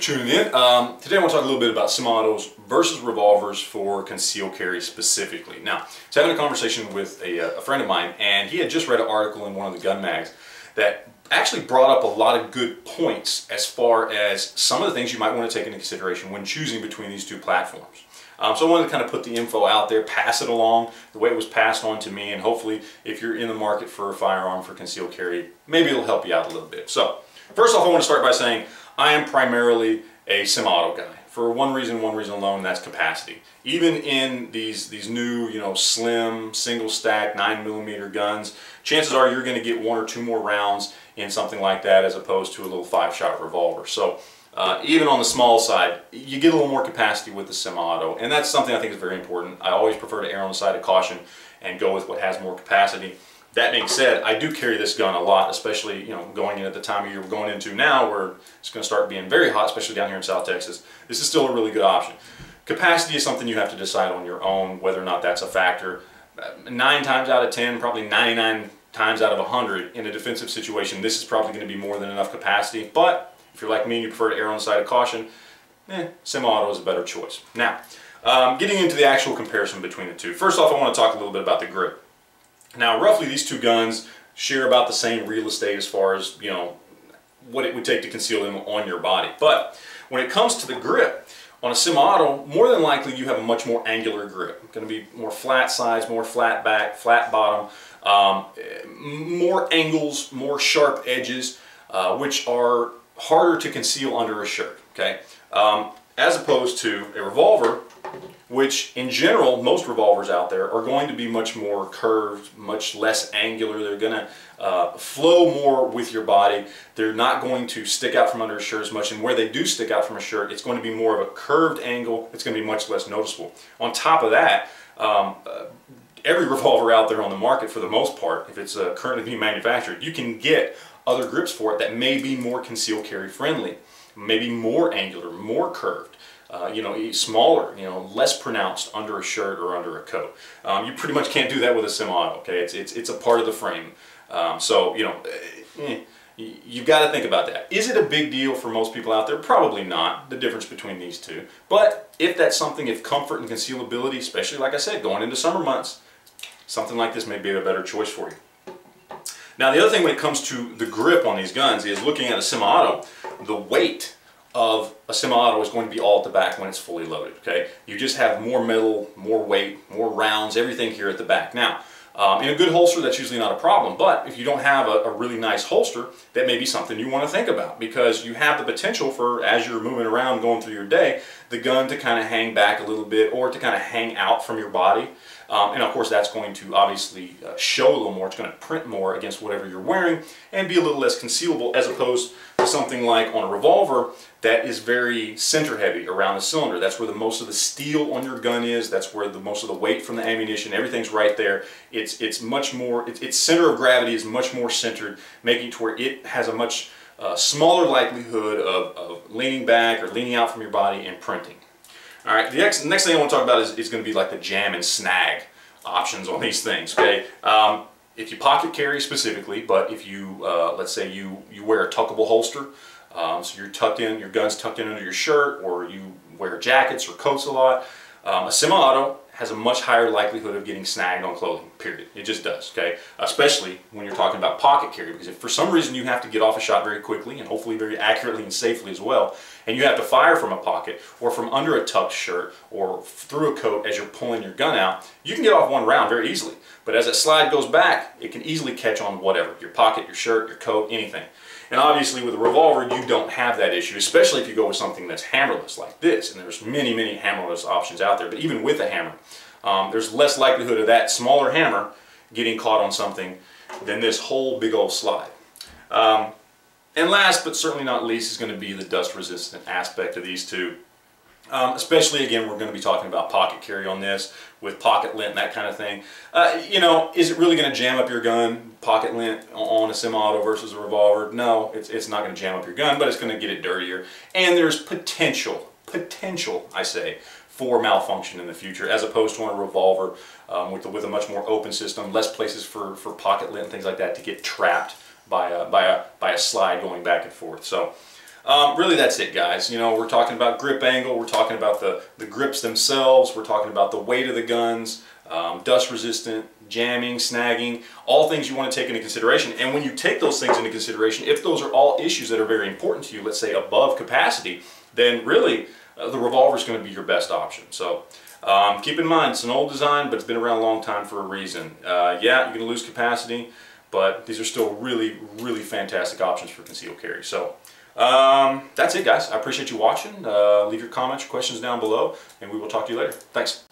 tuning in. Today I want to talk a little bit about semi-autos versus revolvers for concealed carry specifically. Now, I was having a conversation with a friend of mine, and he had just read an article in one of the gun mags that actually brought up a lot of good points as far as some of the things you might want to take into consideration when choosing between these two platforms. So I wanted to kind of put the info out there, pass it along the way it was passed on to me, and hopefully if you're in the market for a firearm for concealed carry, maybe it'll help you out a little bit. So, first off, I want to start by saying I am primarily a semi-auto guy for one reason alone, and that's capacity. Even in these new, slim, single stack 9mm guns, chances are you're going to get one or two more rounds in something like that as opposed to a little 5-shot revolver. So even on the small side, you get a little more capacity with the semi-auto, and that's something I think is very important. I always prefer to err on the side of caution and go with what has more capacity. That being said, I do carry this gun a lot, especially going in at the time of year we're going into now, where it's going to start being very hot, especially down here in South Texas. This is still a really good option. Capacity is something you have to decide on your own, whether or not that's a factor. 9 times out of 10, probably 99 times out of 100, in a defensive situation, this is probably going to be more than enough capacity. But if you're like me and you prefer to err on the side of caution, semi-auto is a better choice. Now, getting into the actual comparison between the two. First off, I want to talk a little bit about the grip. Now, roughly these two guns share about the same real estate as far as, what it would take to conceal them on your body. But when it comes to the grip, on a semi-auto, more than likely you have a much more angular grip. It's going to be more flat sides, more flat back, flat bottom, more angles, more sharp edges, which are harder to conceal under a shirt, okay? As opposed to a revolver, which in general, most revolvers out there are going to be much more curved, much less angular. They're going to flow more with your body. They're not going to stick out from under a shirt as much, and where they do stick out from a shirt, it's going to be more of a curved angle. It's going to be much less noticeable. On top of that, every revolver out there on the market, for the most part, if it's currently being manufactured, you can get other grips for it that may be more concealed carry friendly, maybe more angular, more curved. Smaller, less pronounced under a shirt or under a coat. You pretty much can't do that with a semi-auto, okay? It's a part of the frame. You've got to think about that. Is it a big deal for most people out there? Probably not, the difference between these two. But if that's something, if comfort and concealability, especially like I said, going into summer months, something like this may be a better choice for you. Now, the other thing when it comes to the grip on these guns is looking at a semi-auto, the weight of a semi-auto is going to be all at the back when it's fully loaded, okay? You just have more metal, more weight, more rounds, everything here at the back. Now, in a good holster, that's usually not a problem, but if you don't have a really nice holster, that may be something you want to think about, because you have the potential for, as you're moving around going through your day, the gun to kind of hang back a little bit or to kind of hang out from your body. And of course that's going to obviously show a little more. It's going to print more against whatever you're wearing and be a little less concealable, as opposed to something like on a revolver that is very center heavy around the cylinder. That's where the most of the steel on your gun is. That's where the most of the weight from the ammunition, everything's right there. It's much more, its center of gravity is much more centered, making it to where it has a much smaller likelihood of leaning back or leaning out from your body and printing. All right, the next thing I want to talk about is going to be like the jam and snag options on these things, okay? If you pocket carry specifically, but if you, let's say you wear a tuckable holster, so you're tucked in, your gun's tucked in under your shirt, or you wear jackets or coats a lot, a semi-auto has a much higher likelihood of getting snagged on clothing, period. It just does, okay? Especially when you're talking about pocket carry, because if for some reason you have to get off a shot very quickly and hopefully very accurately and safely as well, and you have to fire from a pocket or from under a tucked shirt or through a coat as you're pulling your gun out, you can get off one round very easily. But as that slide goes back, it can easily catch on whatever, your pocket, your shirt, your coat, anything. And obviously with a revolver, you don't have that issue, especially if you go with something that's hammerless like this. And there's many, many hammerless options out there. But even with a hammer, there's less likelihood of that smaller hammer getting caught on something than this whole big old slide. And last but certainly not least is going to be the dust resistant aspect of these two. Especially, again, we're going to be talking about pocket carry on this, with pocket lint and that kind of thing. Is it really going to jam up your gun, pocket lint on a semi-auto versus a revolver? No, it's not going to jam up your gun, but it's going to get it dirtier. And there's potential, I say, for malfunction in the future, as opposed to on a revolver with a much more open system, less places for pocket lint and things like that to get trapped by a slide going back and forth. So Really, that's it, guys. You know, we're talking about grip angle, we're talking about the grips themselves, we're talking about the weight of the guns, dust resistant, jamming, snagging, all things you want to take into consideration. And when you take those things into consideration, if those are all issues that are very important to you, let's say above capacity, then really the Revolver is going to be your best option. So keep in mind, it's an old design, but it's been around a long time for a reason. Yeah, you're going to lose capacity, but these are still really, really fantastic options for concealed carry. So that's it, guys. I appreciate you watching. Leave your comments, your questions down below, and we will talk to you later. Thanks.